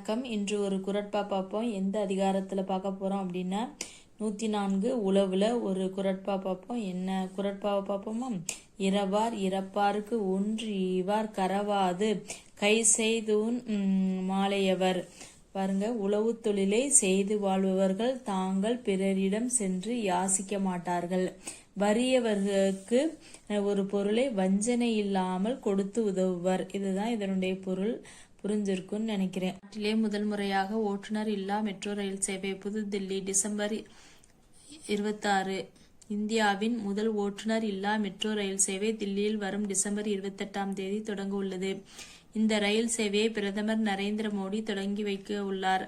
வணக்கம். இன்று ஒரு குறட்பா பார்ப்போம். எந்த அதிகாரத்தில் பார்க்க போகிறோம் அப்படின்னா 104 உழவுல ஒரு குறட்பா பார்ப்போம். என்ன குறட்பாவை பார்ப்போமா? இரவார் இறப்பாருக்கு ஒன்று இவார் கரவாது கை செய்தூன் மாலையவர். பாருங்க, உழவு தொழிலை செய்து வாழ்பவர்கள் தாங்கள் பிறரிடம் சென்று யாசிக்க மாட்டார்கள். வறியவர்களுக்கு ஒரு பொருளை வஞ்சனை இல்லாமல் கொடுத்து உதவுவர். இதுதான் இதனுடைய பொருள். புரிஞ்சிருக்குன்னு நினைக்கிறேன். நாட்டிலே முதல் முறையாக ஓட்டுநர் இல்லா மெட்ரோ ரயில் சேவை புதுதில்லி டிசம்பர் 26. இந்தியாவின் முதல் ஓட்டுநர் இல்லா மெட்ரோ ரயில் சேவை தில்லியில் வரும் டிசம்பர் 28 தொடங்க உள்ளது. இந்த ரயில் சேவையை பிரதமர் நரேந்திர மோடி தொடங்கி வைக்க உள்ளார்.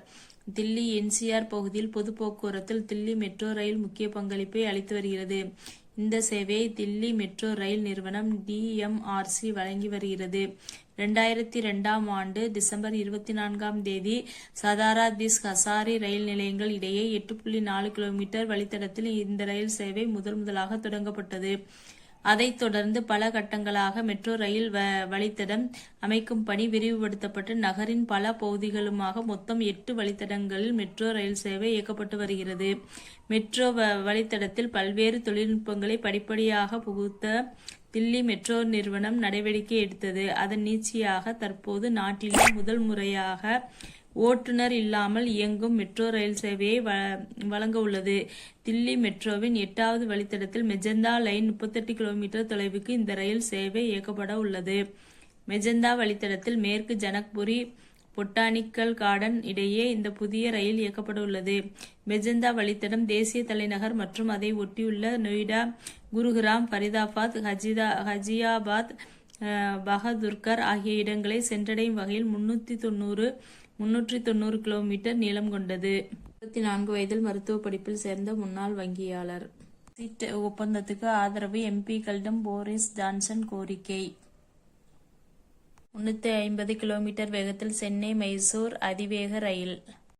தில்லி என்சிஆர் பகுதியில் பொது போக்குவரத்தில் தில்லி மெட்ரோ ரயில் முக்கிய பங்களிப்பை அளித்து வருகிறது. இந்த சேவையை தில்லி மெட்ரோ ரயில் நிறுவனம் DMRC வழங்கி வருகிறது. 2002 ஆண்டு டிசம்பர் 24 சதாரா திஸ் ஹசாரி ரயில் நிலையங்கள் இடையே 8.4 கிலோமீட்டர் வழித்தடத்தில் இந்த ரயில் சேவை முதலாக தொடங்கப்பட்டது. அதைத் தொடர்ந்து பல கட்டங்களாக மெட்ரோ ரயில் வழித்தடம் அமைக்கும் பணி விரிவுபடுத்தப்பட்டு நகரின் பல பகுதிகளுமாக மொத்தம் 8 வழித்தடங்களில் மெட்ரோ ரயில் சேவை இயக்கப்பட்டு வருகிறது. மெட்ரோ வழித்தடத்தில் பல்வேறு தொழில்நுட்பங்களை படிப்படியாக புகுத்த தில்லி மெட்ரோ நிறுவனம் நடவடிக்கை எடுத்தது. அதன் நீட்சியாக தற்போது நாட்டிலே முதல் முறையாக ஓட்டுநர் இல்லாமல் இயங்கும் மெட்ரோ ரயில் சேவையை வழங்க உள்ளது. தில்லி மெட்ரோவின் 8வது வழித்தடத்தில் மெஜந்தா லைன் 38 கிலோமீட்டர் தொலைவுக்கு இந்த ரயில் சேவை இயக்கப்பட உள்ளது. மெஜந்தா வழித்தடத்தில் மேற்கு ஜனக்புரி பொட்டானிக்கல் கார்டன் இடையே இந்த புதிய ரயில் இயக்கப்பட உள்ளது. மெஜந்தா வழித்தடம் தேசிய தலைநகர் மற்றும் அதை ஒட்டியுள்ள நொய்டா, குருகிராம், ஃபரிதாபாத், ஹஜியாபாத், பகதூர்கர் ஆகிய இடங்களை சென்றடையும் வகையில் 390 கிலோமீட்டர் நீளம் கொண்டது. 24 வயதில் மருத்துவ படிப்பில் சேர்ந்த முன்னாள் வங்கியாளர். சீட் ஒப்பந்தத்துக்கு ஆதரவு MP-க்களிடம் போரிஸ் ஜான்சன் கோரிக்கை. 350 கிலோமீட்டர் வேகத்தில் சென்னை மைசூர் அதிவேக ரயில்.